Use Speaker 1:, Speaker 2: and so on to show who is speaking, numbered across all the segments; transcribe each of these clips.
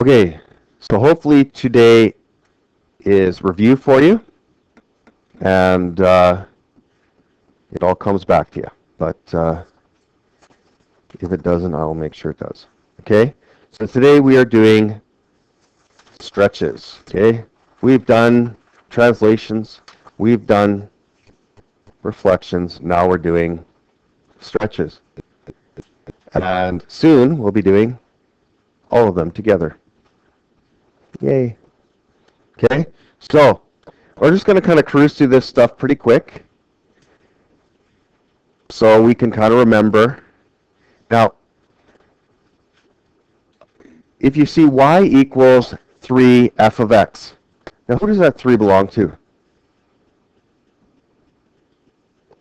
Speaker 1: Okay, so hopefully today is review for you, and it all comes back to you. But if it doesn't, I'll make sure it does. Okay, so today we are doing stretches. Okay, we've done translations, we've done reflections, now we're doing stretches. And soon we'll be doing all of them together. Yay. Okay, so we're just going to kind of cruise through this stuff pretty quick so we can kind of remember. Now, if you see y equals 3 f of x, now who does that 3 belong to?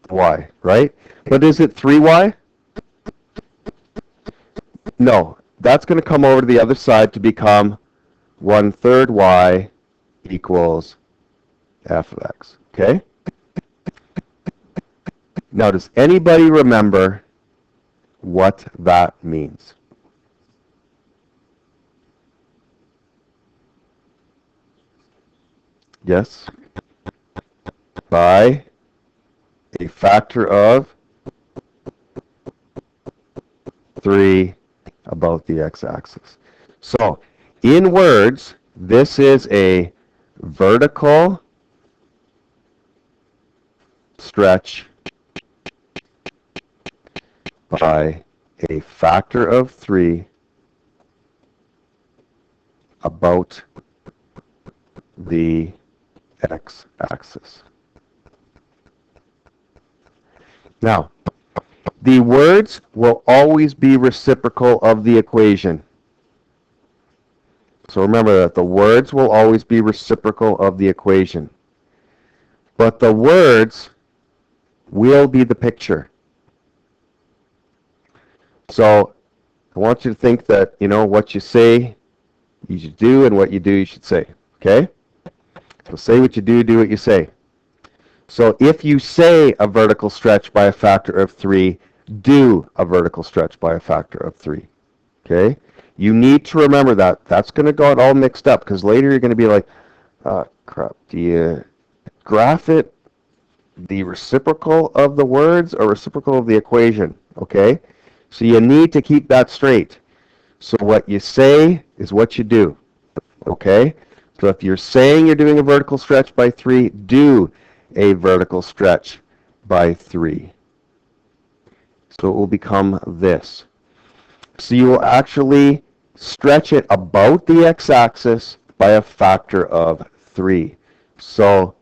Speaker 1: Y, right? But is it 3y? No, that's going to come over to the other side to become 1/3 y equals f of x, okay? Now, does anybody remember what that means? Yes? By a factor of 3 about the x-axis. So, in words, this is a vertical stretch by a factor of 3 about the x-axis. Now, the words will always be reciprocal of the equation. So remember that the words will always be reciprocal of the equation. But the words will be the picture. So I want you to think that, what you say, you should do, and what you do, you should say. Okay? So say what you do what you say. So if you say a vertical stretch by a factor of 3, do a vertical stretch by a factor of 3. Okay? You need to remember that. That's going to get all mixed up, because later you're going to be like, crap, do you graph it the reciprocal of the words or reciprocal of the equation? Okay? So you need to keep that straight. So what you say is what you do. Okay? So if you're saying you're doing a vertical stretch by 3, do a vertical stretch by 3. So it will become this. So you will actually stretch it about the x-axis by a factor of 3. So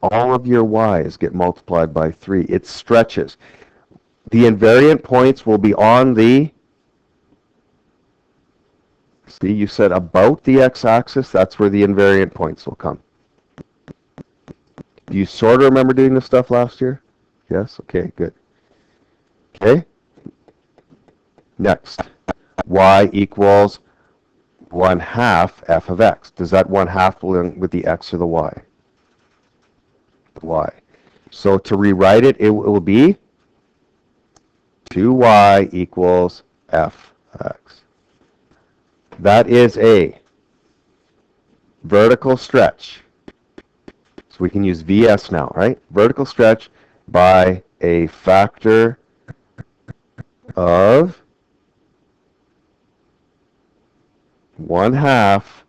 Speaker 1: all of your y's get multiplied by 3. It stretches. The invariant points will be on the, see, you said about the x-axis, that's where the invariant points will come. Do you sort of remember doing this stuff last year? Yes? Okay, good. Okay? Next, y equals 1/2 f of x. Does that 1/2 belong with the x or the y? The y. So to rewrite it, it will be 2y equals f of x. That is a vertical stretch. So we can use VS now, right? Vertical stretch by a factor of 1/2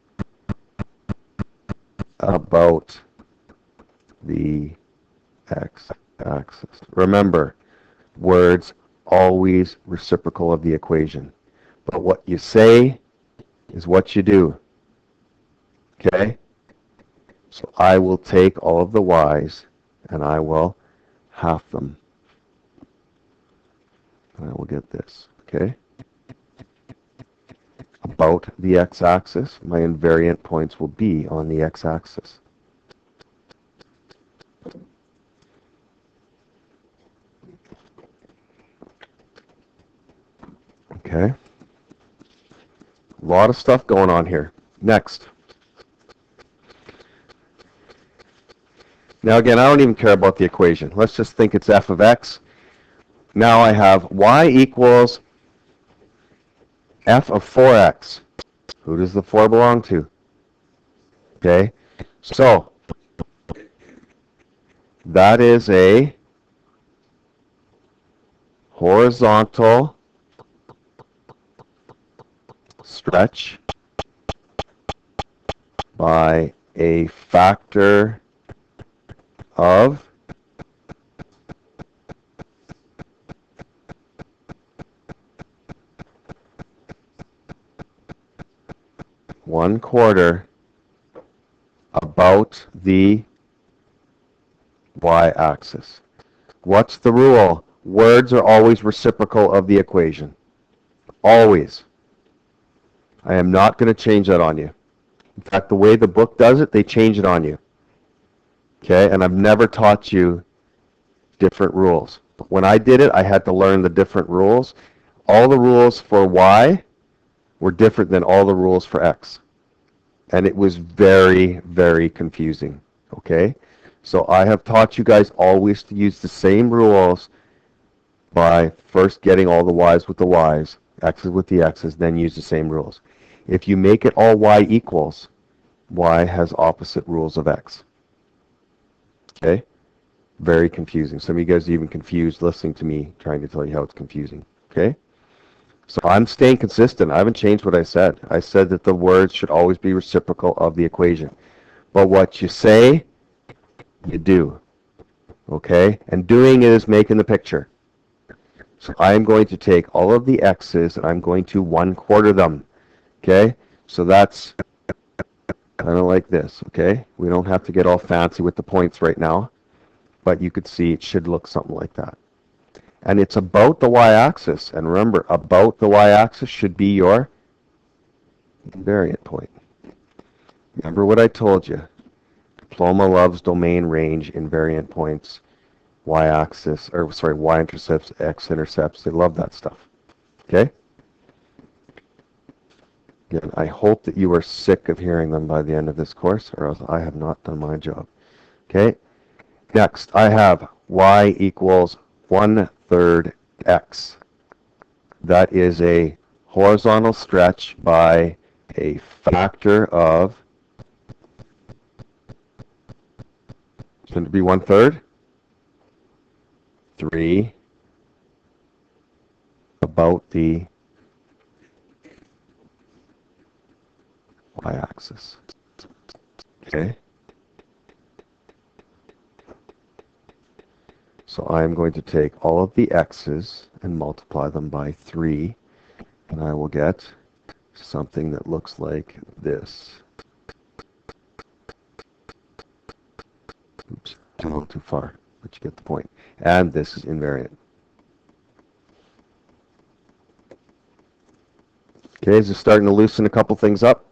Speaker 1: about the x-axis. Remember, words always reciprocal of the equation. But what you say is what you do. Okay? So I will take all of the y's and I will half them. And I will get this. Okay? About the x-axis, my invariant points will be on the x-axis. Okay? A lot of stuff going on here. Next. Now again, I don't even care about the equation. Let's just think it's f of x. Now I have y equals f of 4x. Who does the 4 belong to? Okay, so that is a horizontal stretch by a factor of 1/4 about the y-axis. What's the rule? Words are always reciprocal of the equation. Always. I am not going to change that on you. In fact, the way the book does it, they change it on you. Okay, and I've never taught you different rules. When I did it, I had to learn the different rules. All the rules for y were different than all the rules for x. And it was very, very confusing. Okay, so I have taught you guys always to use the same rules by first getting all the y's with the y's, x's with the x's, then use the same rules. If you make it all y equals, y has opposite rules of x. Okay? Very confusing. Some of you guys are even confused listening to me trying to tell you how it's confusing. Okay? So I'm staying consistent. I haven't changed what I said. I said that the words should always be reciprocal of the equation. But what you say, you do. Okay? And doing it is making the picture. So I'm going to take all of the x's and I'm going to 1/4 them. Okay? So that's kind of like this. Okay? We don't have to get all fancy with the points right now. But you could see it should look something like that. And it's about the y-axis. And remember, about the y-axis should be your invariant point. Remember what I told you. Diploma loves domain range invariant points, y-axis, or sorry, y-intercepts, x-intercepts. They love that stuff. Okay? Again, I hope that you are sick of hearing them by the end of this course, or else I have not done my job. Okay? Next, I have y equals 1/3 x. That is a horizontal stretch by a factor of, it's going to be 1/3, 3 about the y-axis. Okay? So I'm going to take all of the x's and multiply them by 3, and I will get something that looks like this. Oops, a little too far, but you get the point. And this is invariant. Okay, is it starting to loosen a couple things up?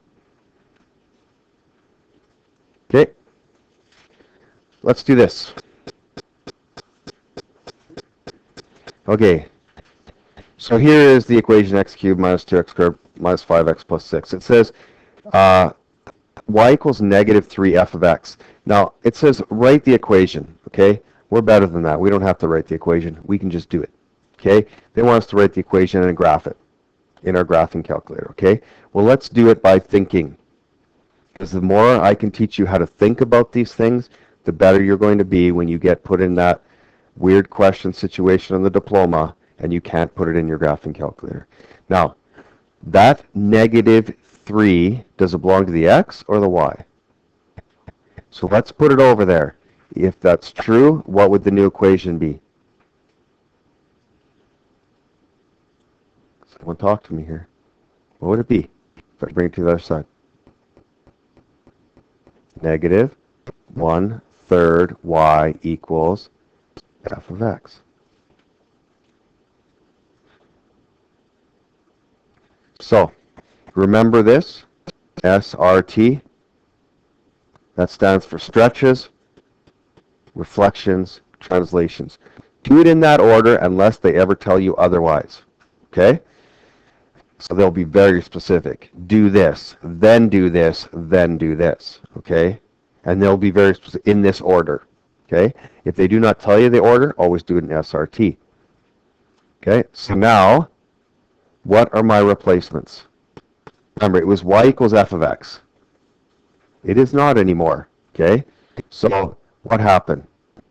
Speaker 1: Okay, let's do this. Okay, so here is the equation x cubed minus 2x squared minus 5x plus 6. It says y equals negative 3f of x. Now, it says write the equation, okay? We're better than that. We don't have to write the equation. We can just do it, okay? They want us to write the equation and graph it in our graphing calculator, okay? Well, let's do it by thinking. Because the more I can teach you how to think about these things, the better you're going to be when you get put in that weird question situation on the diploma and you can't put it in your graphing calculator. Now, that negative 3, does it belong to the x or the y? So let's put it over there. If that's true, what would the new equation be? Someone talk to me here. What would it be if I bring it to the other side? Negative 1/3 y equals f of x. So, remember this, SRT, that stands for stretches, reflections, translations. Do it in that order unless they ever tell you otherwise, okay? So they'll be very specific. Do this, then do this, then do this, okay? And they'll be very specific in this order, okay? If they do not tell you the order, always do it in SRT. Okay, so now, what are my replacements? Remember, it was y equals f of x. It is not anymore, okay? So what happened?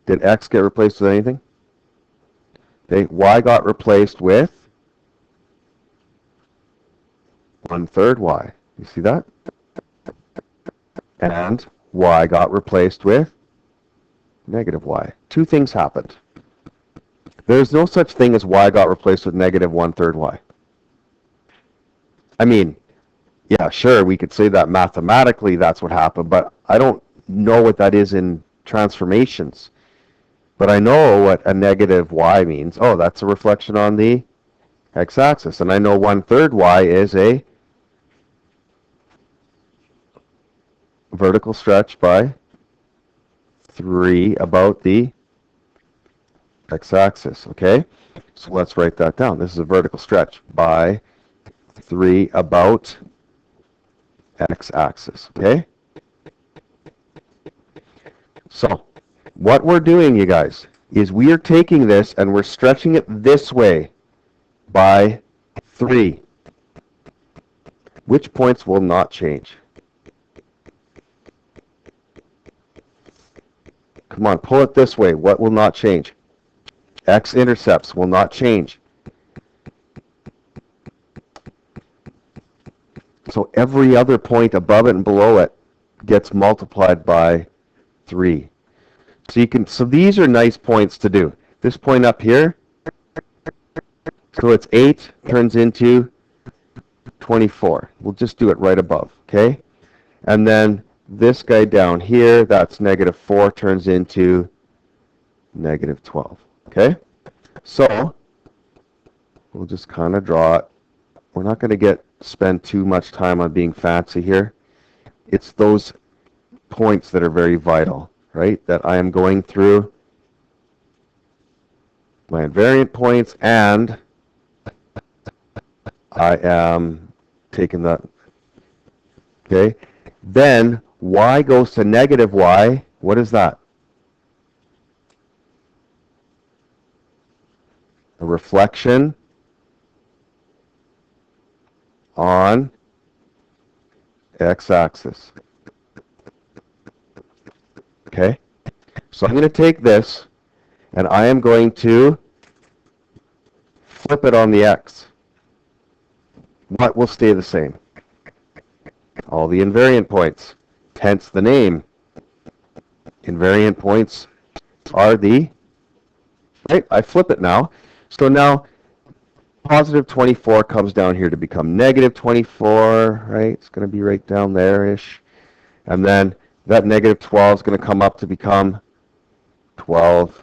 Speaker 1: Did x get replaced with anything? Okay, y got replaced with 1/3 y. You see that? And y got replaced with negative y. Two things happened. There's no such thing as y got replaced with negative 1/3 y. I mean, yeah, sure, we could say that mathematically that's what happened, but I don't know what that is in transformations. But I know what a negative y means. Oh, that's a reflection on the x-axis. And I know 1/3 y is a vertical stretch by 3 about the x-axis, okay? So let's write that down. This is a vertical stretch by 3 about x-axis, okay? So what we're doing, you guys, is we are taking this and we're stretching it this way by 3. Which points will not change? Come on, pull it this way. What will not change? X-intercepts will not change. So every other point above it and below it gets multiplied by 3. So these are nice points to do. This point up here, so it's 8 turns into 24. We'll just do it right above, okay? And then this guy down here, that's negative 4 turns into negative 12, okay? So we'll just kind of draw it. We're not going to spend too much time on being fancy here. It's those points that are very vital, right? That I am going through my invariant points and I am taking that, okay? Then y goes to negative y. What is that? A reflection on x-axis. Okay? So I'm going to take this and I am going to flip it on the x. What will stay the same? All the invariant points. Hence the name. Invariant points are right? I flip it now. So now positive 24 comes down here to become negative 24, right? It's going to be right down there-ish. And then that negative 12 is going to come up to become 12.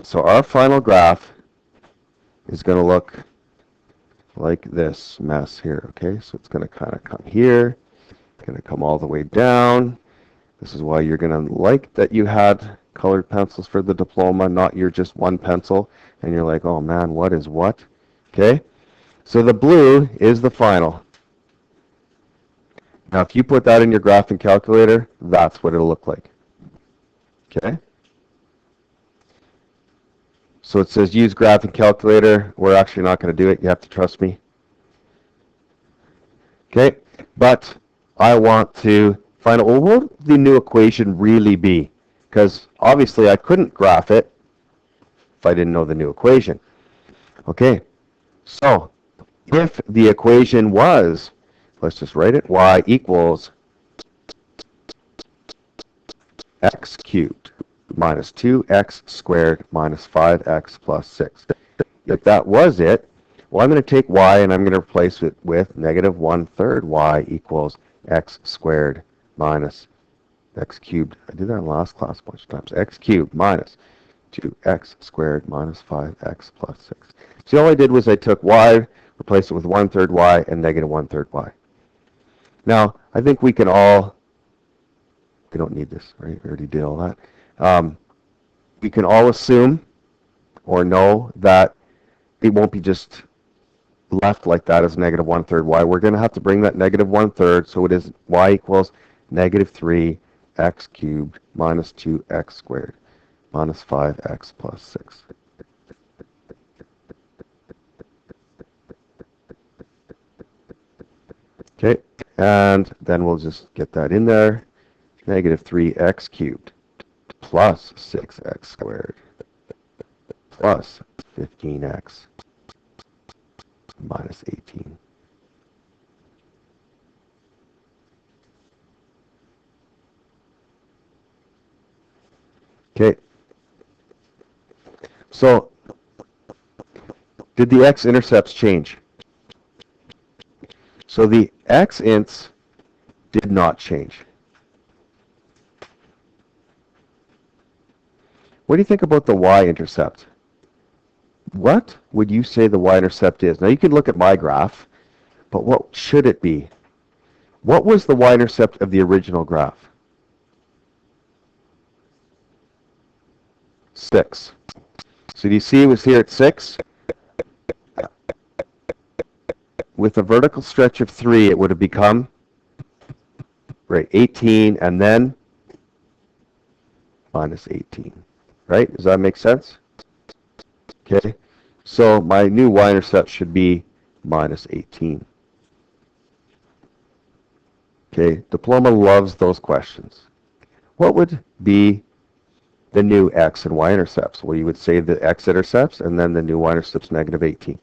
Speaker 1: So our final graph is going to look like this mess here, okay? So it's going to kind of come here. It's going to come all the way down. This is why you're going to like that you had colored pencils for the diploma, not your just one pencil. And you're like, oh man, what is what? Okay? So the blue is the final. Now, if you put that in your graphing calculator, that's what it'll look like. Okay? So it says use graphing calculator. We're actually not going to do it. You have to trust me. Okay? But I want to find out, well, what would the new equation really be? Because obviously I couldn't graph it if I didn't know the new equation. Okay, so if the equation was, let's just write it, y equals x cubed minus 2x squared minus 5x plus 6. If that was it, well, I'm going to take y and I'm going to replace it with negative 1/3 y equals x squared minus x cubed. I did that in last class a bunch of times. X cubed minus 2x squared minus 5x plus 6. See, all I did was I took y, replaced it with 1/3 y, and negative 1/3 y. Now, I think we can all, we don't need this, right? We already did all that. We can all assume or know that it won't be just left like that as negative 1/3 y. We're going to have to bring that negative 1/3, so it is y equals negative 3x cubed minus 2x squared minus 5x plus 6. Okay, and then we'll just get that in there. Negative 3x cubed plus 6x squared plus 15x minus 18. Okay, so did the x-intercepts change? So the x-ints did not change. What do you think about the y-intercept? What would you say the y-intercept is? Now you can look at my graph, but what should it be? What was the y-intercept of the original graph? 6. So do you see it was here at 6? With a vertical stretch of 3, it would have become, right, 18, and then minus 18. Right? Does that make sense? Okay. So my new y-intercept should be minus 18. Okay. Diploma loves those questions. What would be the new x and y-intercepts? Well, you would say the x-intercepts, and then the new y-intercepts negative 18.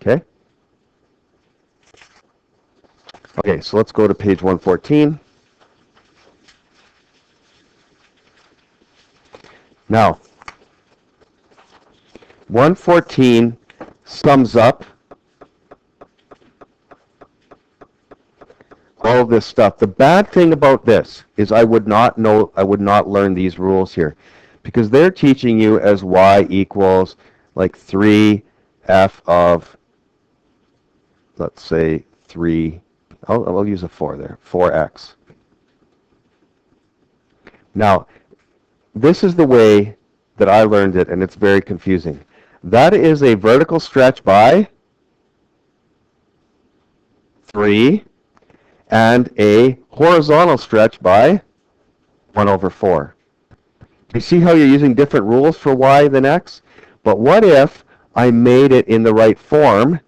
Speaker 1: Okay? Okay, so let's go to page 114. Now, 114 sums up all of this stuff. The bad thing about this is I would not learn these rules here, because they're teaching you as y equals like 3f of, let's say 3, I'll use a 4 there, 4x. Now, this is the way that I learned it, and it's very confusing. That is a vertical stretch by 3 and a horizontal stretch by 1 over 4. You see how you're using different rules for y than x? But what if I made it in the right form?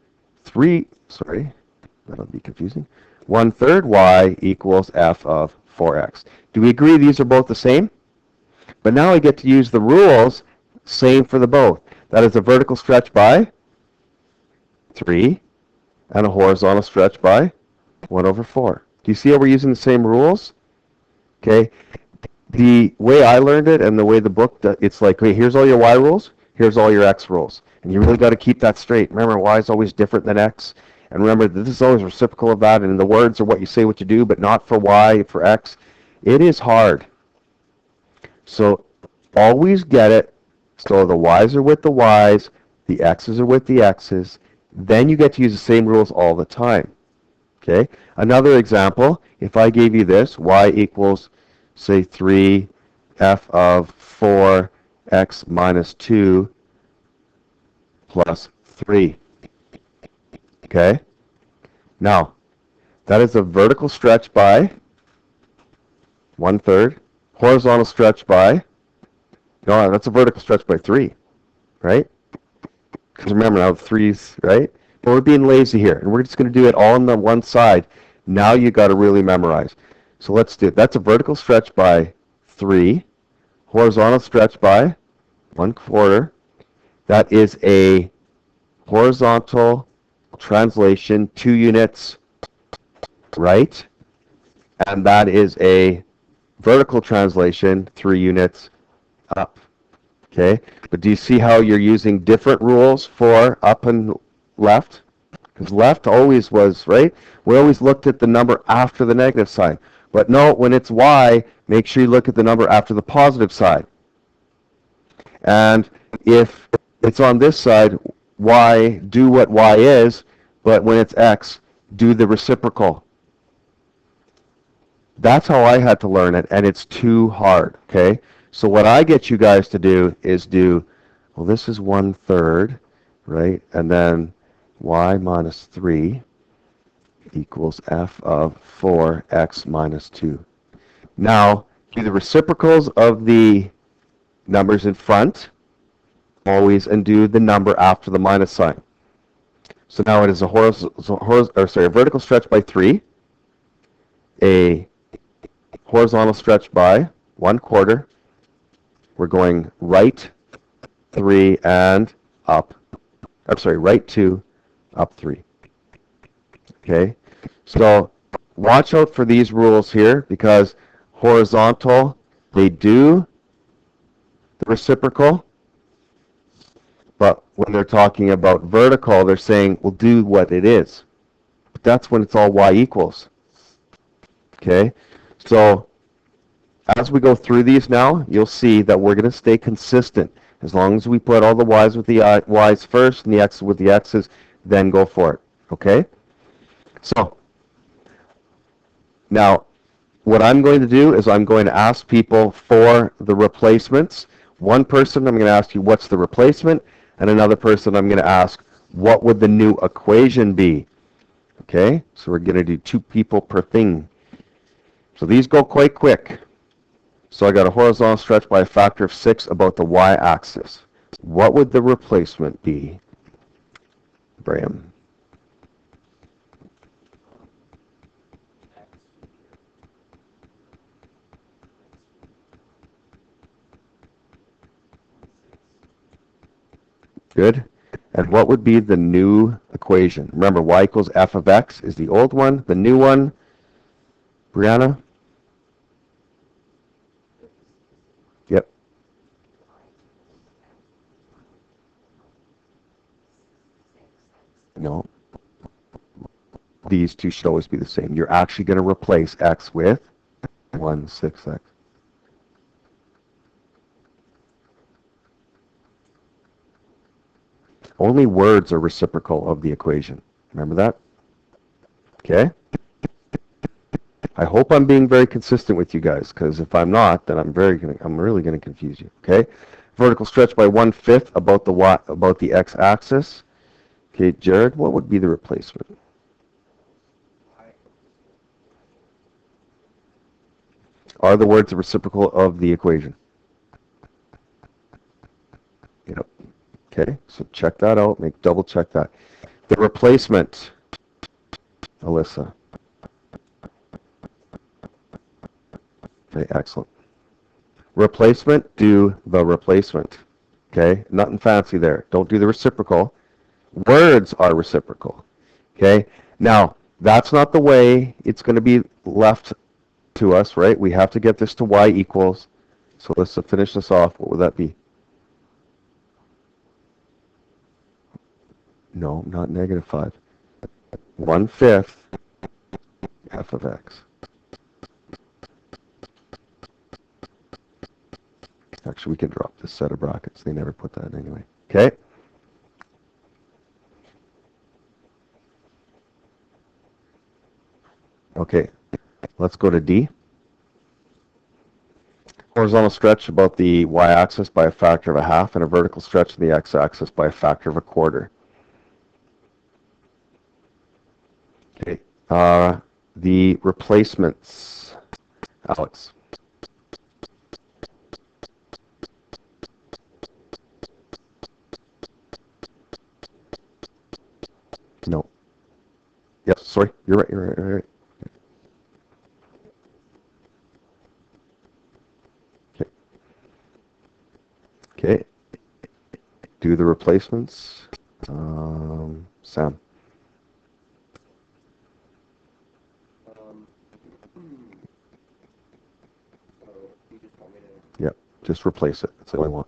Speaker 1: That'll be confusing. 1/3 y equals f of 4x. Do we agree these are both the same? But now I get to use the rules, same for the both. That is a vertical stretch by 3 and a horizontal stretch by 1 over 4. Do you see how we're using the same rules? Okay. The way I learned it and the way the book, it's like, hey, here's all your y rules, here's all your x rules. And you really got to keep that straight. Remember, y is always different than x. And remember, this is always reciprocal of that. And the words are what you say, what you do, but not for y, for x. It is hard. So always get it. So the y's are with the y's, the x's are with the x's. Then you get to use the same rules all the time. Okay. Another example, if I gave you this, y equals, say, 3 f of 4x minus 2 plus 3. Okay? Now, that is a vertical stretch by 1/3, horizontal stretch by, no, that's a vertical stretch by 3, right? Because remember now, 3's, right? But we're being lazy here, and we're just going to do it all on the one side. Now you got to really memorize. So let's do it. That's a vertical stretch by 3, horizontal stretch by 1/4. That is a horizontal translation, 2 units right, and that is a vertical translation, 3 units up. Okay, but do you see how you're using different rules for up and left? Because left always was, right? We always looked at the number after the negative sign. But no, when it's y, make sure you look at the number after the positive side. And if it's on this side, y, do what y is, but when it's x, do the reciprocal. That's how I had to learn it, and it's too hard, okay? So what I get you guys to do is do, well, this is 1/3, right? And then y minus 3 equals f of 4x minus 2. Now, do the reciprocals of the numbers in front, always, and do the number after the minus sign. So now it is a vertical stretch by 3, a horizontal stretch by 1/4. We're going right 3 and up. I'm sorry, right 2, up 3. Okay? So watch out for these rules here because horizontal, they do the reciprocal, but when they're talking about vertical, they're saying, well, do what it is. But that's when it's all y equals. Okay? So as we go through these now, you'll see that we're going to stay consistent. As long as we put all the y's with the y's first and the x's with the x's, then go for it. Okay? So now what I'm going to do is I'm going to ask people for the replacements. One person, I'm going to ask you what's the replacement, and another person, I'm going to ask what would the new equation be. Okay? So we're going to do 2 people per thing. So these go quite quick. So I got a horizontal stretch by a factor of 6 about the y-axis. What would the replacement be, Graham? Good. And what would be the new equation? Remember, y equals f of x is the old one. The new one, Brianna? Yep. No. These two should always be the same. You're actually going to replace x with 1, 6x. Only words are reciprocal of the equation. Remember that? Okay? I hope I'm being very consistent with you guys, because if I'm not, then I'm really going to confuse you. Okay? Vertical stretch by 1/5 about the x-axis. Okay, Jared, what would be the replacement? Are the words the reciprocal of the equation? Yep. Okay, so check that out. Double check that. The replacement, Alyssa. Okay, excellent. Replacement, do the replacement. Okay, nothing fancy there. Don't do the reciprocal. Words are reciprocal. Okay, now that's not the way it's going to be left to us, right? We have to get this to y equals. So let's finish this off. What would that be? No, not -5. 1/5 f of x. Actually, we can drop this set of brackets. They never put that anyway. Okay? Okay, let's go to D. Horizontal stretch about the y-axis by a factor of 1/2 and a vertical stretch in the x-axis by a factor of 1/4. Okay, the replacements, Alex. No. Yes, sorry, you're right, you're right. Okay. Okay. Do the replacements. Sam. Yep, just replace it. That's all I want.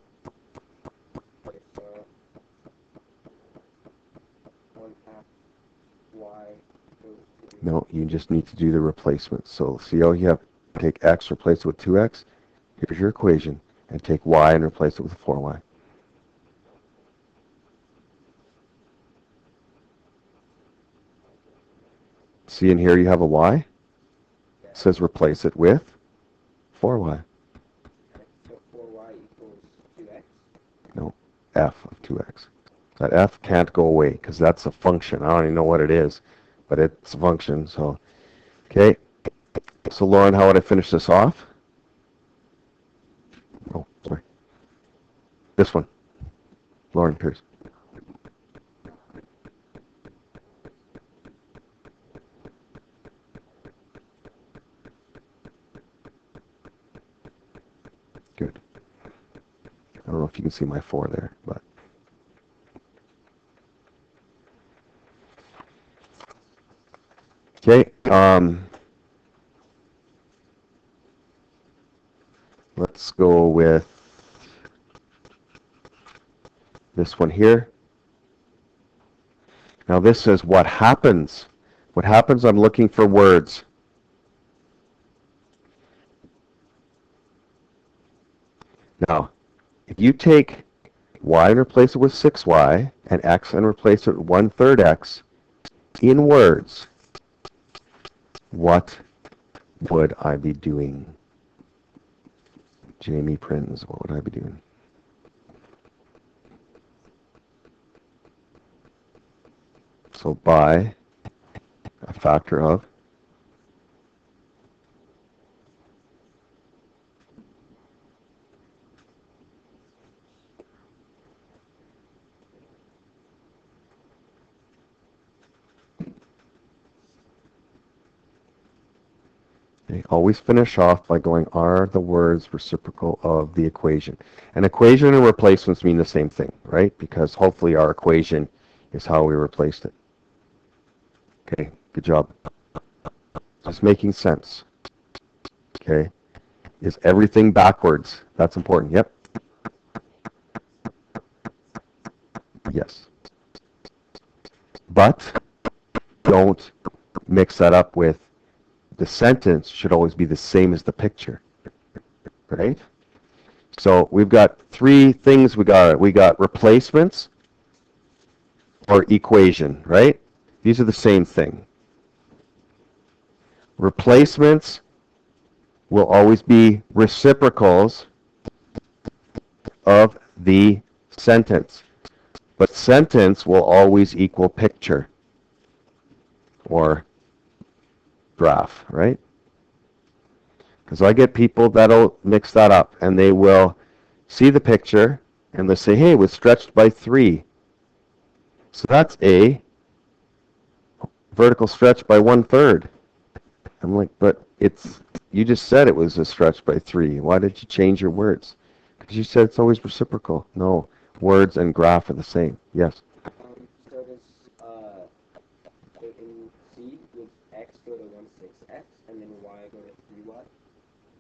Speaker 1: No, you just need to do the replacement. So see how you have take x, replace it with 2x. Here's your equation. And take y and replace it with 4y. See in here you have a y. It says replace it with 4y. No, f of 2x. That f can't go away because that's a function. I don't even know what it is, but it's a function. So, okay. So Lauren, how would I finish this off? Oh, sorry. This one. Lauren Pierce. if you can see my 4 there, but okay. Let's go with this one here. Now this says what happens. What happens? I'm looking for words. Now, if you take y and replace it with 6y, and x and replace it with 1/3 x, in words, what would I be doing? Jamie Prins, what would I be doing? So by a factor of they always finish off by going, are the words reciprocal of the equation? An equation and replacements mean the same thing, right? Because hopefully our equation is how we replaced it. Okay, good job. Just making sense. Okay. Is everything backwards? That's important. Yep. Yes. But don't mix that up with the sentence should always be the same as the picture. Right? So we've got 3 things we got. We got replacements or equation, right? These are the same thing. Replacements will always be reciprocals of the sentence. But sentence will always equal picture or graph, right? Because I get people that'll mix that up and they will see the picture and they'll say, hey, it was stretched by 3. So that's a vertical stretch by 1/3. I'm like, but you just said it was a stretch by 3. Why did you change your words? Because you said it's always reciprocal. No, words and graph are the same. Yes?
Speaker 2: So does in C, would x go to 1/6x and then y go to 3y?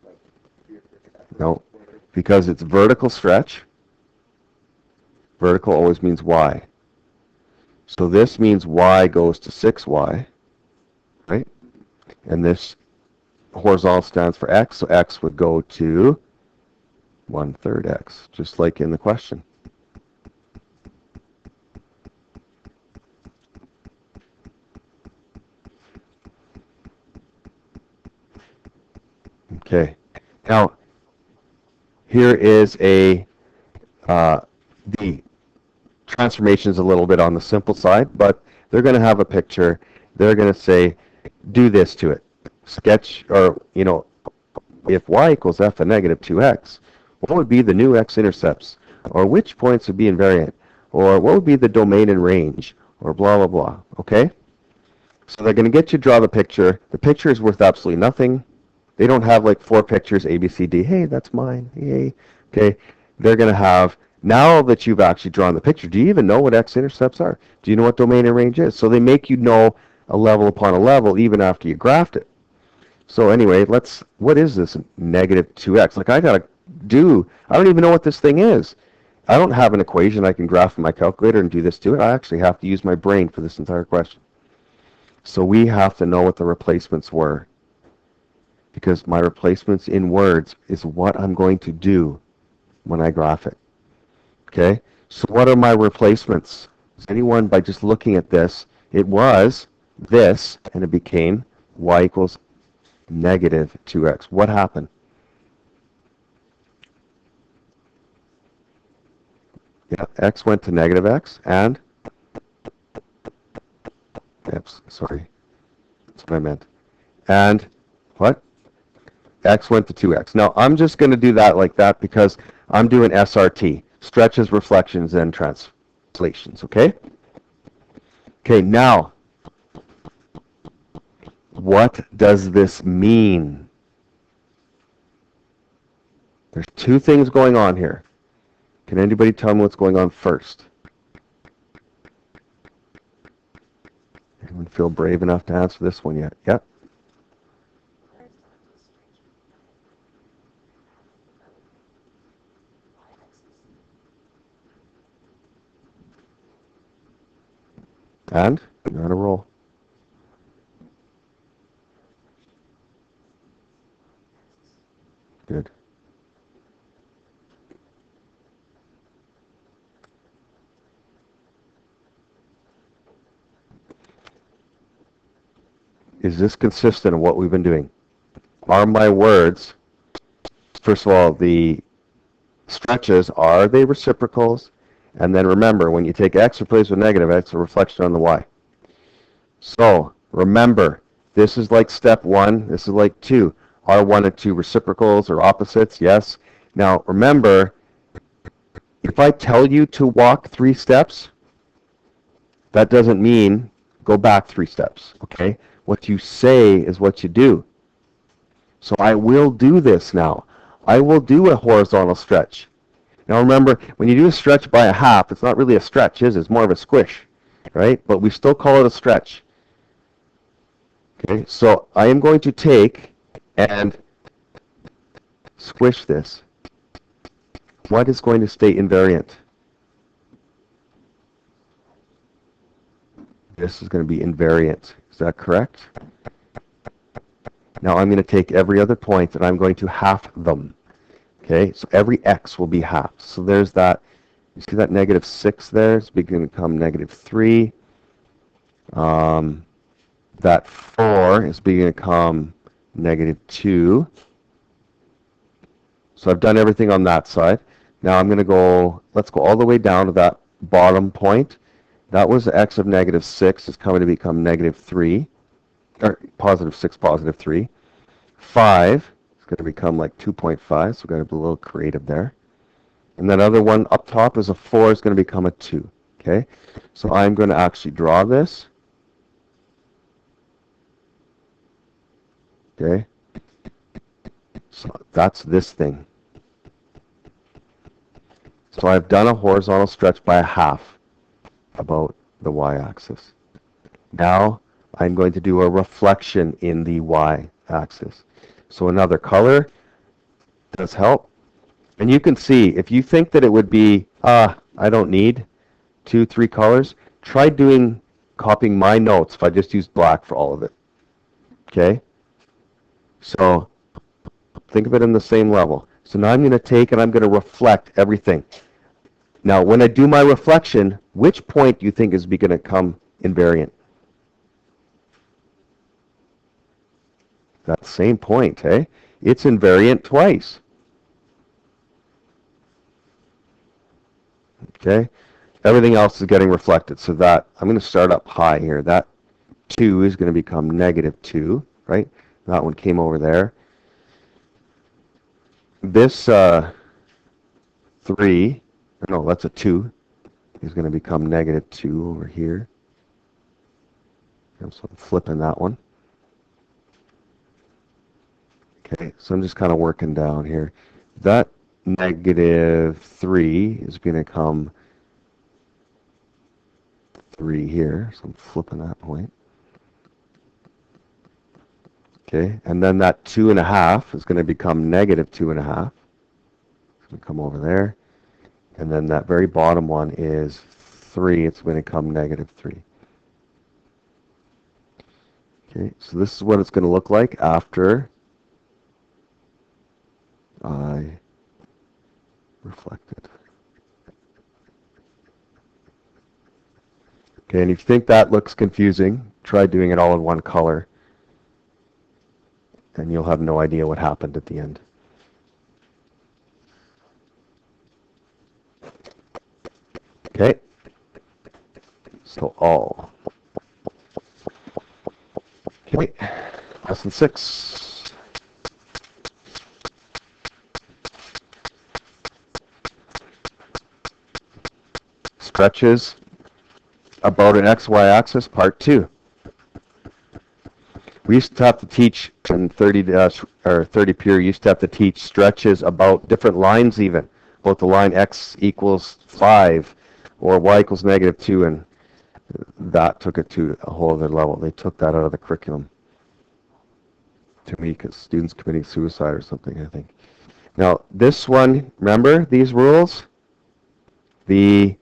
Speaker 2: Like,
Speaker 1: No, because it's vertical stretch. Vertical always means y. So this means y goes to 6y, right? And this horizontal stands for x, so x would go to 1/3 x, just like in the question. Okay. Now, here is the transformation is a little bit on the simple side, but they're going to have a picture. They're going to say, do this to it. Sketch, or, if y equals f of negative 2x, what would be the new x-intercepts? Or which points would be invariant? Or what would be the domain and range? Or blah, blah, blah. Okay? So they're going to get you to draw the picture. The picture is worth absolutely nothing. They don't have like 4 pictures, A, B, C, D. Hey, that's mine. Yay. Okay? They're going to have, now that you've actually drawn the picture, do you even know what x-intercepts are? Do you know what domain and range is? So they make you know a level upon a level even after you graphed it. So anyway, what is this negative 2x? Like I don't even know what this thing is. I don't have an equation I can graph in my calculator and do this to it. I actually have to use my brain for this entire question. So we have to know what the replacements were. Because my replacements in words is what I'm going to do when I graph it. Okay? So what are my replacements? Does anyone, by just looking at this, it was this, and it became y equals negative 2x. What happened? Yeah, x went to negative x, and oops, sorry. That's what I meant. And what? X went to 2x. Now, I'm just going to do that like that because I'm doing SRT, stretches, reflections, and translations, okay? Okay, now, what does this mean? There's 2 things going on here. Can anybody tell me what's going on first? Anyone feel brave enough to answer this one yet? Yep. And you're on a roll. Good. Is this consistent with what we've been doing? Are my words, first of all, the stretches, are they reciprocals? And then remember, when you take x replaced with negative x, a reflection on the y. So remember, this is like step 1, this is like 2. Are 1 and 2 reciprocals or opposites? Yes. Now remember, if I tell you to walk 3 steps, that doesn't mean go back 3 steps, okay? What you say is what you do. So I will do this now. I will do a horizontal stretch. Now remember, when you do a stretch by a half, it's not really a stretch, is it? It's more of a squish, right? But we still call it a stretch. Okay, so I am going to take and squish this. What is going to stay invariant? This is going to be invariant. Is that correct? Now I'm going to take every other point and I'm going to half them. Okay, so every x will be half. So there's that. You see that negative 6 there? It's beginning to become negative 3. That 4 is beginning to become negative 2. So I've done everything on that side. Now I'm going to go, let's go all the way down to that bottom point. That was x of negative 6 is coming to become negative 3, or positive 6, positive 3. 5 is going to become like 2.5, so we're going to be a little creative there. And that other one up top is a 4 is going to become a 2. Okay, so I'm going to actually draw this. Okay, so that's this thing. So I've done a horizontal stretch by a half about the y-axis. Now I'm going to do a reflection in the y-axis. So another color does help. And you can see, if you think that it would be, I don't need 2, 3 colors, try copying my notes if I just use black for all of it. Okay? So think of it in the same level. So now I'm going to take and I'm going to reflect everything. Now, when I do my reflection, which point do you think is going to come invariant? That same point, eh? It's invariant twice. Okay? Everything else is getting reflected. So that, I'm going to start up high here. That 2 is going to become negative 2, right? That one came over there. This 3, no, that's a 2, is going to become negative 2 over here. So I'm flipping that one. Okay, so I'm just kind of working down here. That negative 3 is going to come 3 here, so I'm flipping that point. Okay, and then that 2.5 is going to become negative 2.5. It's going to come over there. And then that very bottom one is 3. It's going to come negative 3. Okay, so this is what it's going to look like after I reflected. Okay, and if you think that looks confusing, try doing it all in one color, and you'll have no idea what happened at the end. Okay, so all. Okay, lesson 6. Stretches about an XY axis, part 2. We used to have to teach in 30 period, used to have to teach stretches about different lines even. about the line x equals 5 or y equals negative 2, and that took it to a whole other level. They took that out of the curriculum to me because students committing suicide or something, I think. Now, this one, remember these rules? They're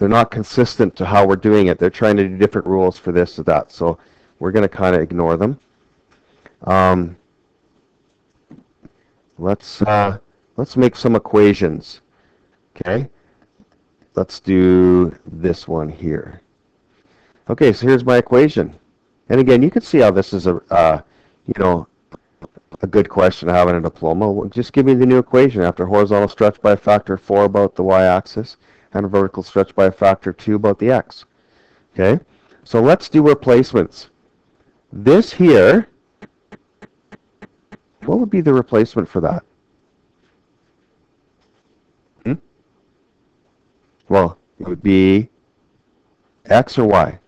Speaker 1: not consistent to how we're doing it. They're trying to do different rules for this or that, so we're going to kind of ignore them. Let's make some equations. Okay, let's do this one here. Okay, so here's my equation, and again, you can see how this is a good question to have in a diploma. Well, just give me the new equation after horizontal stretch by a factor of 4 about the y-axis and a vertical stretch by a factor of 2 about the x. Okay, so let's do replacements. This here, what would be the replacement for that? Well, it would be x or y,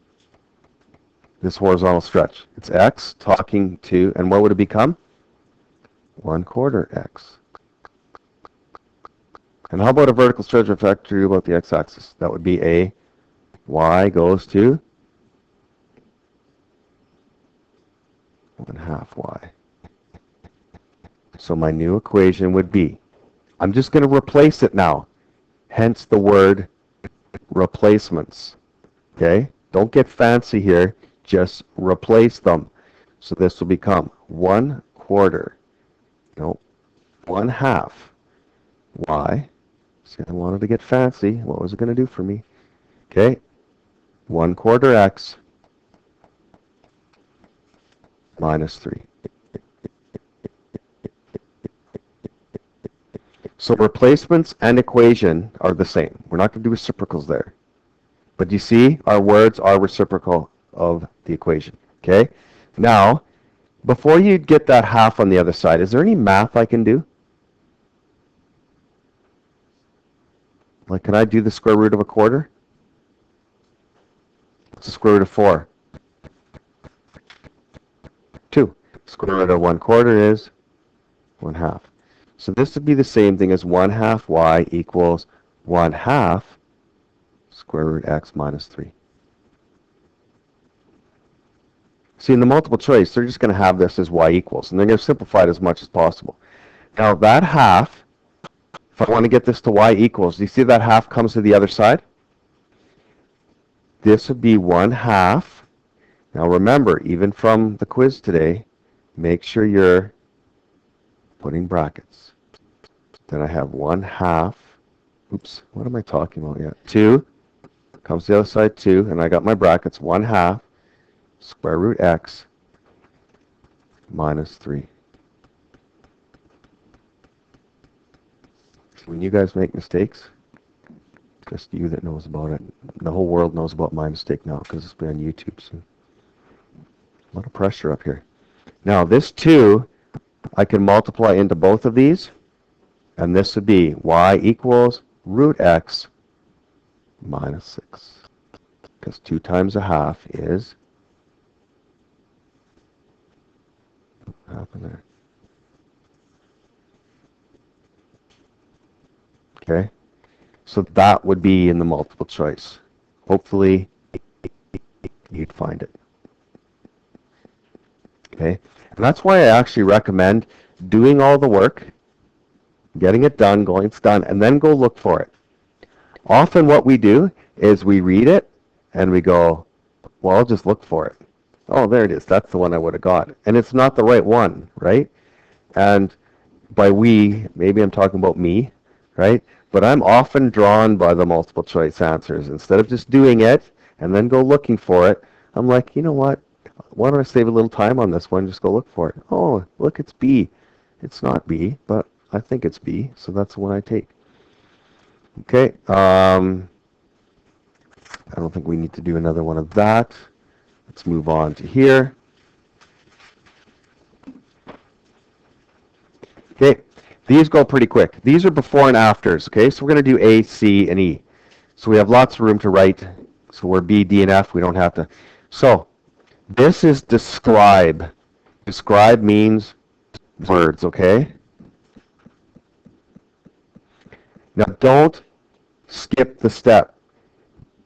Speaker 1: this horizontal stretch. It's x talking to, and what would it become? 1/4 x. And how about a vertical stretch by a factor of 2 about the x-axis? That would be a y goes to 1/2 y. So my new equation would be, I'm just going to replace it now, hence the word replacements. Okay? Don't get fancy here, just replace them. So this will become 1/4, 1/2 y. See, I wanted to get fancy. What was it going to do for me? Okay, 1/4 x minus 3. So replacements and equation are the same. We're not going to do reciprocals there. But you see, our words are reciprocal of the equation. Okay? Now, before you get that half on the other side, is there any math I can do? Like, can I do the square root of 1/4? What's the square root of 4? 2. Square root of 1/4 is 1/2. So this would be the same thing as 1/2 y equals 1/2 square root x minus 3. See, in the multiple choice, they're just going to have this as y equals, and they're going to simplify it as much as possible. Now, that half, if I want to get this to y equals, do you see that half comes to the other side? This would be 1/2. Now, remember, even from the quiz today, make sure you're putting brackets. Then I have 1/2. Oops, what am I talking about yet? 2 comes to the other side, 2, and I got my brackets, 1/2 square root x minus 3. When you guys make mistakes, just you that knows about it. The whole world knows about my mistake now because it's been on YouTube. So a lot of pressure up here. Now this 2, I can multiply into both of these, and this would be y equals root x minus 6. Because 2 times 1/2 is, what happened there? Okay, so that would be in the multiple choice. Hopefully, you'd find it. Okay, and that's why I actually recommend doing all the work, getting it done, going it's done, and then go look for it. Often what we do is we read it, and we go, well, I'll just look for it. Oh, there it is. That's the one I would have got. And it's not the right one, right? And by we, maybe I'm talking about me, right? But I'm often drawn by the multiple choice answers. Instead of just doing it and then go looking for it, I'm like, you know what? Why don't I save a little time on this one and just go look for it? Oh, look, it's B. It's not B, but I think it's B, so that's the one I take. Okay. I don't think we need to do another one of that. Let's move on to here. Okay, these go pretty quick. These are before and afters, okay? So we're going to do A, C, and E. So we have lots of room to write. So we're B, D, and F. We don't have to. So this is describe. Describe means words, okay? Now don't skip the step.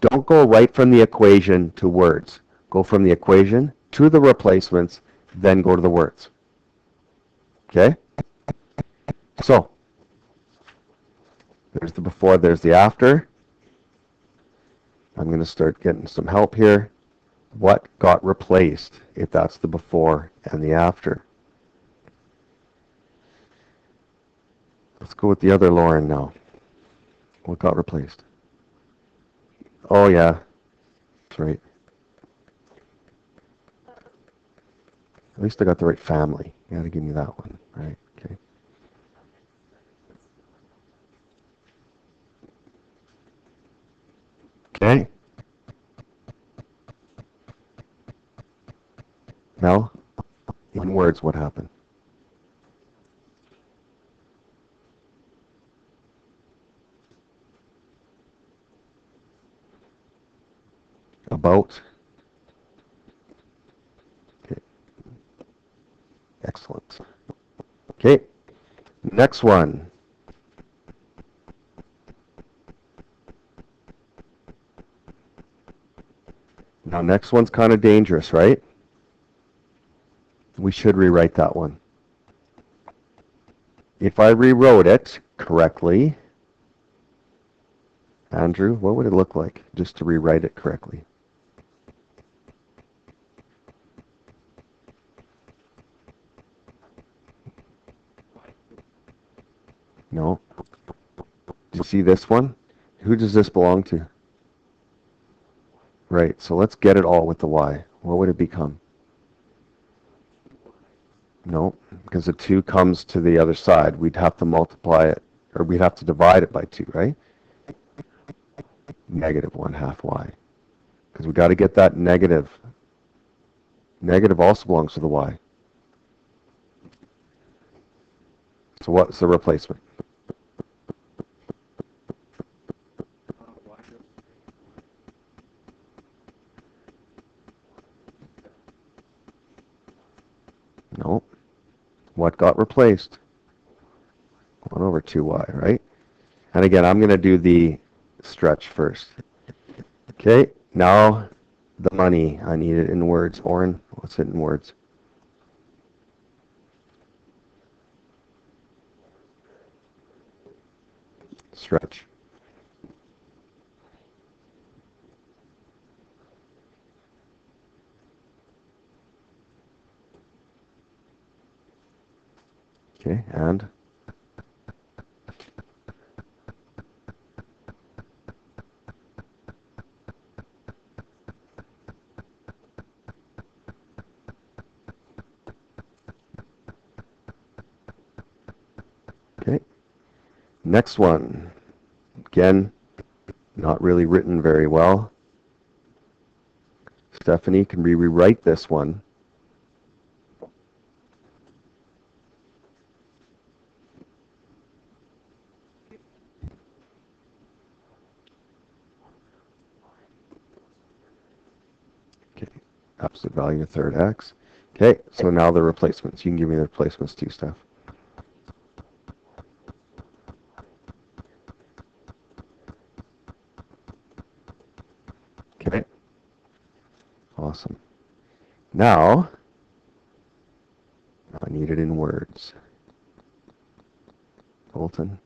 Speaker 1: Don't go right from the equation to words. Go from the equation to the replacements, then go to the words. Okay? So, there's the before, there's the after. I'm going to start getting some help here. What got replaced, if that's the before and the after? Let's go with the other Lauren now. What got replaced? Oh, yeah. That's right. At least I got the right family. You got to give me that one. Right. Okay. Okay. Now, in words, what happened? About. Okay. Excellent. Okay. Next one. Now, next one's kind of dangerous, right? We should rewrite that one. If I rewrote it correctly, Andrew, what would it look like just to rewrite it correctly? No. Do you see this one? Who does this belong to? Right, so let's get it all with the y. What would it become? No, because the 2 comes to the other side. We'd have to multiply it, or we'd have to divide it by 2, right? Negative 1/2 y. Because we got to get that negative. Negative also belongs to the y. So what's the replacement? No. What got replaced? 1/2y, right? And again, I'm going to do the stretch first. Okay, now the money. I need it in words. Oren, what's it in words? Stretch. Okay, and okay. Next one. Again, not really written very well. Stephanie, can we rewrite this one? Okay, absolute value of third x. Okay, so now the replacements. You can give me the replacements too, Steph. Okay, awesome. Now, I need it in words. Bolton.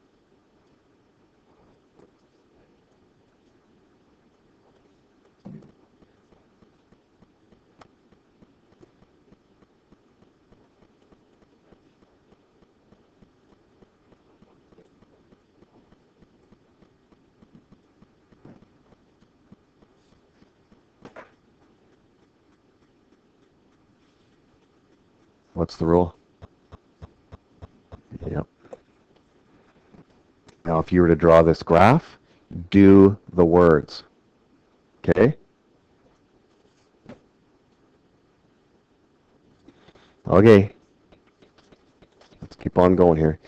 Speaker 1: What's the rule? Yep. Now, if you were to draw this graph, do the words. Okay? Okay. Let's keep on going here.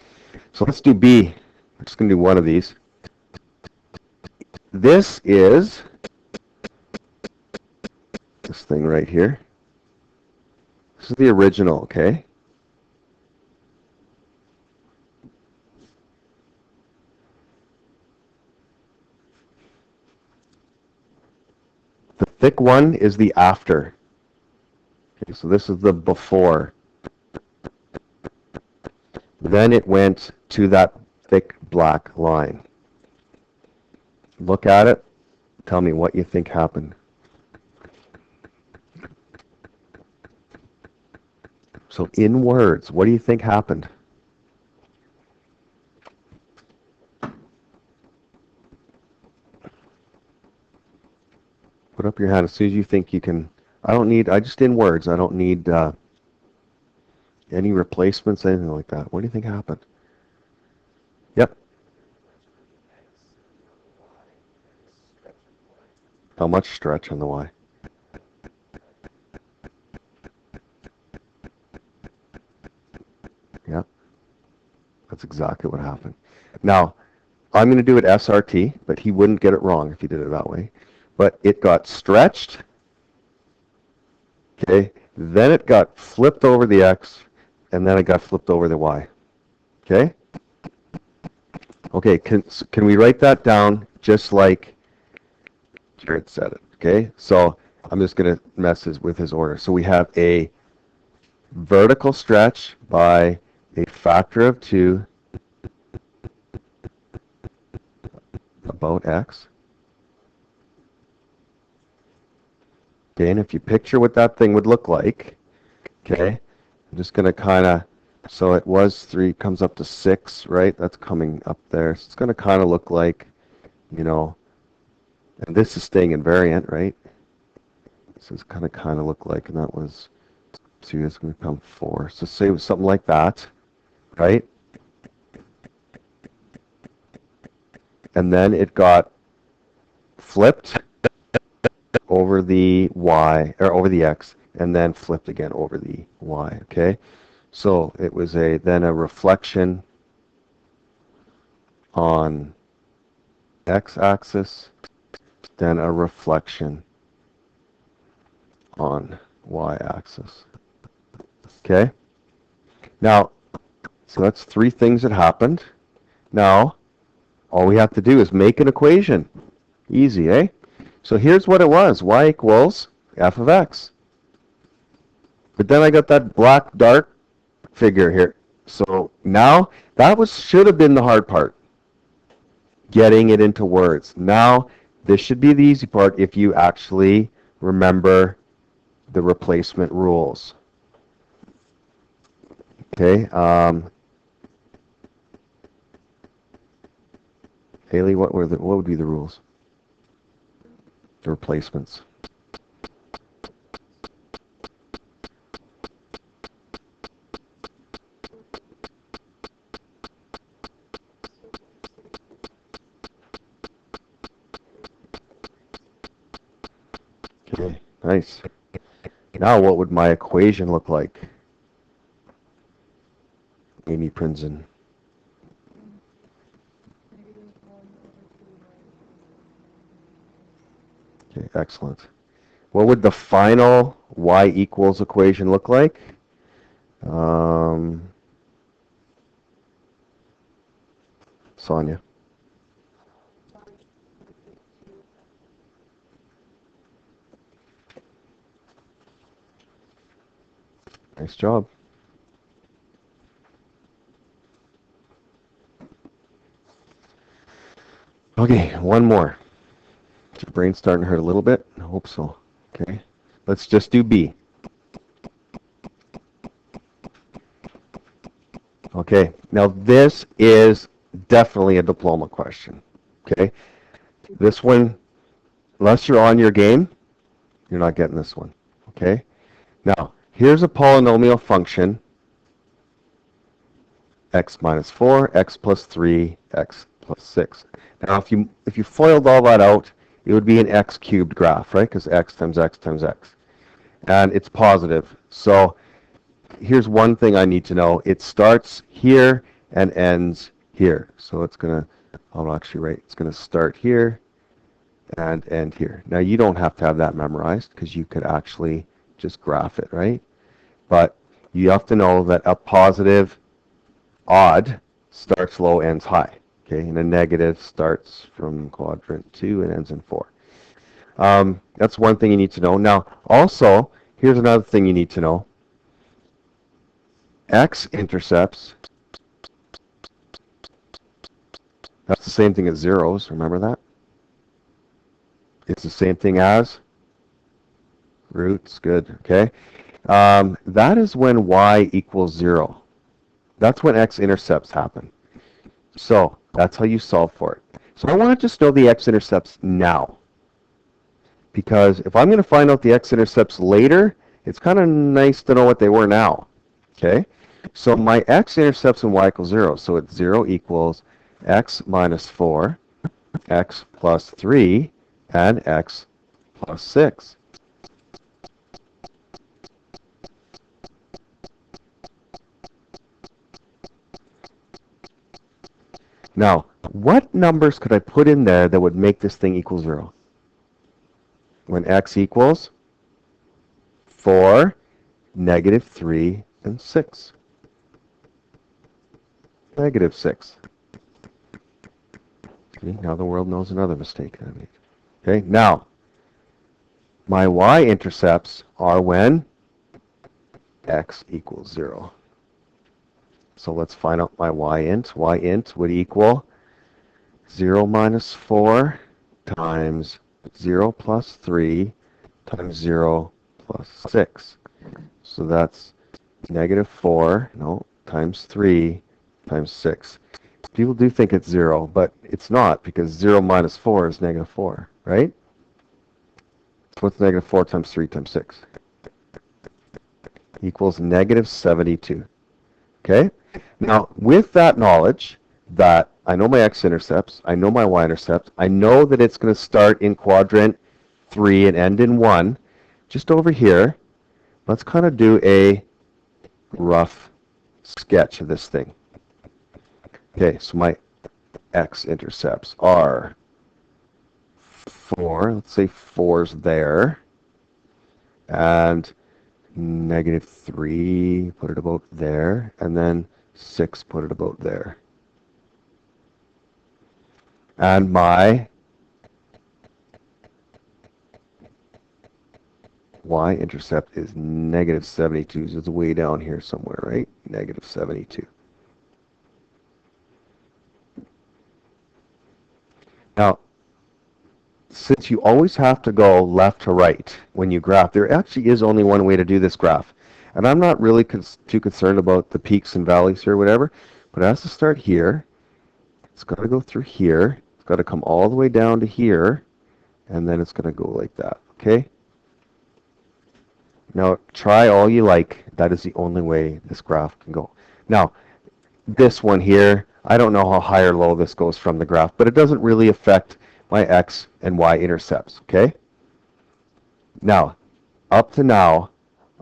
Speaker 1: So let's do B. We're just going to do one of these. This is this thing right here. This is the original, okay? thick one is the after. Okay, so this is the before. Then it went to that thick black line. Look at it. Tell me what you think happened. So in words, what do you think happened? Put up your hand as soon as you think you can. I just in words. I don't need any replacements, anything like that. What do you think happened? Yep. How much stretch on the Y? Yep. That's exactly what happened. Now, I'm going to do it SRT, but he wouldn't get it wrong if he did it that way. But it got stretched. Okay. Then it got flipped over the X, and then it got flipped over the Y. Okay? Okay, can we write that down just like Jared said it? Okay, so I'm just going to mess with his order. So we have a vertical stretch by a factor of 2 about X. Okay, and if you picture what that thing would look like, okay, I'm just going to kind of, so it was 3, comes up to 6, right? That's coming up there. So it's going to kind of look like, you know, and this is staying invariant, right? So it's kind of look like, and that was 2, it's going to become 4. So say it was something like that, right? And then it got flipped over the Y, or over the X, and then flipped again over the Y, okay? So it was then a reflection on X-axis, then a reflection on Y-axis, okay? Now, so that's 3 things that happened. Now, all we have to do is make an equation. Easy, eh? So here's what it was. Y equals f of x. But then I got that black dark figure here. So now that should have been the hard part. Getting it into words. Now this should be the easy part if you actually remember the replacement rules. Okay. Haley, what would be the rules? The replacements. Okay, nice. Now what would my equation look like? Amy Prinzen. Okay, excellent. What would the final y equals equation look like? Sonia. Nice job. Okay, one more. Is your brain starting to hurt a little bit? I hope so. Okay, let's just do B. Okay, now this is definitely a diploma question. Okay, this one, unless you're on your game, you're not getting this one. Okay, now here's a polynomial function, x minus 4, x plus 3, x plus 6. Now if you FOILed all that out, it would be an x cubed graph, right? Because x times x times x. And it's positive. So here's one thing I need to know. It starts here and ends here. So it's going to, I'll actually write, it's going to start here and end here. Now you don't have to have that memorized because you could actually just graph it, right? But you have to know that a positive odd starts low, ends high. Okay, and a negative starts from quadrant 2 and ends in 4. That's one thing you need to know. Now, also, here's another thing you need to know. X-intercepts, that's the same thing as zeros. Remember that? It's the same thing as roots. Good. Okay. That is when y equals 0. That's when x-intercepts happen. So that's how you solve for it. So I want to just know the x-intercepts now. Because if I'm going to find out the x-intercepts later, it's kind of nice to know what they were now. Okay? So my x-intercepts in y equals 0. So it's 0 equals x minus 4, x plus 3, and x plus 6. Now, what numbers could I put in there that would make this thing equal 0? When x equals 4, negative 3, and 6. Negative 6. Okay, now the world knows another mistake I made. Okay, now, my y-intercepts are when x equals 0. So let's find out my y-int. Y-int would equal 0 minus 4 times 0 plus 3 times 0 plus 6. So that's negative 4, no, times 3 times 6. People do think it's 0, but it's not, because 0 minus 4 is negative 4, right? So what's negative 4 times 3 times 6? Equals negative 72. Okay? Now, with that knowledge that I know my x-intercepts, I know my y-intercepts, I know that it's going to start in quadrant 3 and end in 1, just over here, let's kind of do a rough sketch of this thing. Okay, so my x-intercepts are 4, let's say 4's there, and negative 3, put it about there, and then 6, put it about there. And my y-intercept is negative 72, so it's way down here somewhere, right? Negative 72. Now, since you always have to go left to right when you graph, there actually is only one way to do this graph. And I'm not really too concerned about the peaks and valleys here or whatever, but it has to start here. It's got to go through here. It's got to come all the way down to here, and then it's going to go like that, okay? Now, try all you like. That is the only way this graph can go. Now, this one here, I don't know how high or low this goes from the graph, but it doesn't really affect my x and y intercepts, okay? Now, up to now,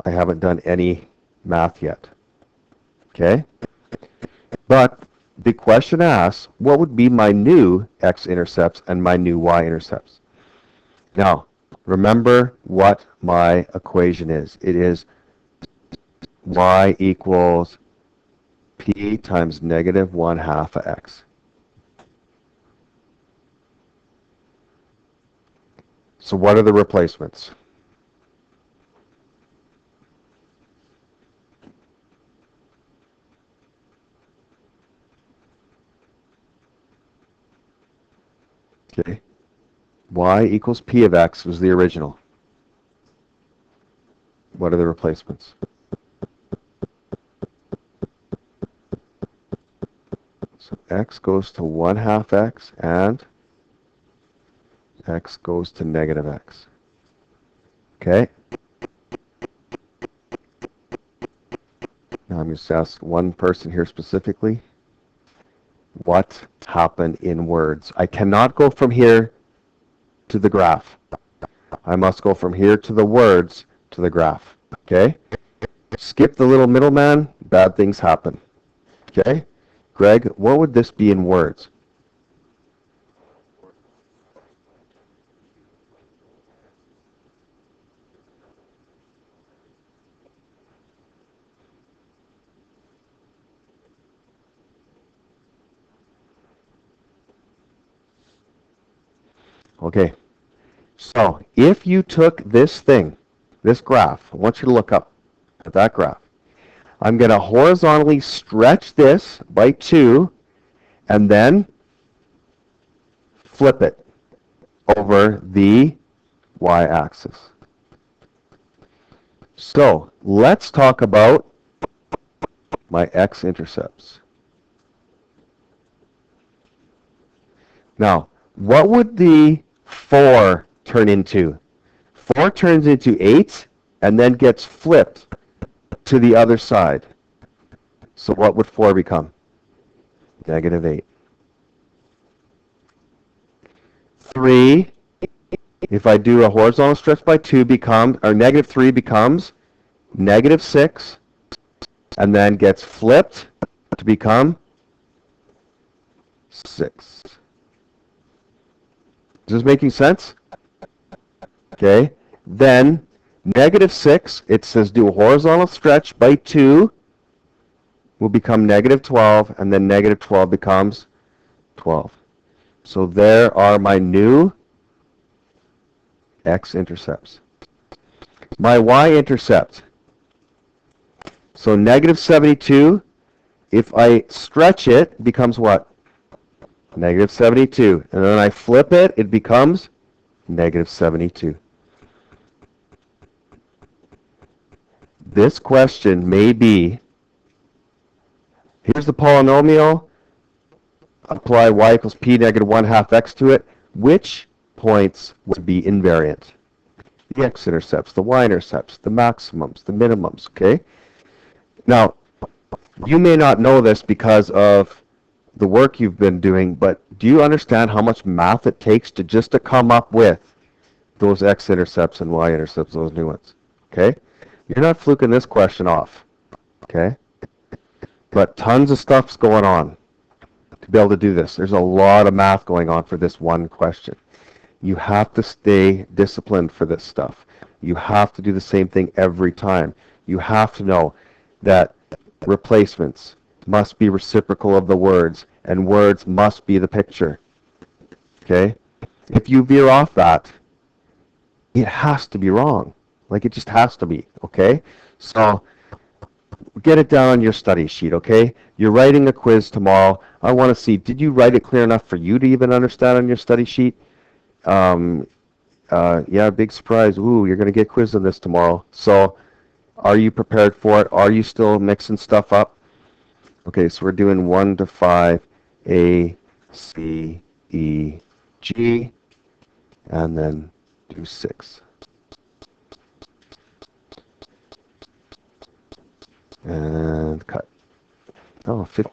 Speaker 1: I haven't done any math yet, okay? But the question asks, what would be my new x-intercepts and my new y-intercepts? Now, remember what my equation is. It is y equals p times negative 1/2 of x. So what are the replacements? Okay. Y equals p of x was the original. What are the replacements? So x goes to 1/2 x and x goes to negative x. Okay? Now I'm just ask one person here specifically. What happened in words? I cannot go from here to the graph. I must go from here to the words to the graph. Okay? Skip the little middleman, bad things happen. Okay? Greg, what would this be in words? Okay. So if you took this thing, this graph, I want you to look up at that graph. I'm going to horizontally stretch this by 2 and then flip it over the y-axis. So let's talk about my x-intercepts. Now, what would the 4 turn into? 4 turns into 8 and then gets flipped to the other side. So what would 4 become? Negative 8. 3, if I do a horizontal stretch by 2, negative 3 becomes negative 6 and then gets flipped to become 6. Is this making sense? Okay. Then negative 6, it says do a horizontal stretch by 2 will become negative 12, and then negative 12 becomes 12. So there are my new x-intercepts. My y-intercept. So negative 72, if I stretch it, becomes what? Negative 72. And then I flip it, it becomes negative 72. This question may be, here's the polynomial, apply y equals p negative 1 half x to it. Which points would be invariant? The x-intercepts, the y-intercepts, the maximums, the minimums, okay? Now, you may not know this because of the work you've been doing, but do you understand how much math it takes to come up with those x-intercepts and y-intercepts, those new ones, okay? You're not fluking this question off, okay? But tons of stuff's going on to be able to do this. There's a lot of math going on for this one question. You have to stay disciplined for this stuff. You have to do the same thing every time. You have to know that replacements must be reciprocal of the words, and words must be the picture. Okay? If you veer off that, it has to be wrong. Like, it just has to be. Okay? So, get it down on your study sheet, okay? You're writing a quiz tomorrow. I want to see, did you write it clear enough for you to even understand on your study sheet? Yeah, big surprise. Ooh, you're going to get quizzed on this tomorrow. So, are you prepared for it? Are you still mixing stuff up? Okay, so we're doing 1 to 5, A, C, E, G, and then do 6. And cut. Oh, 50.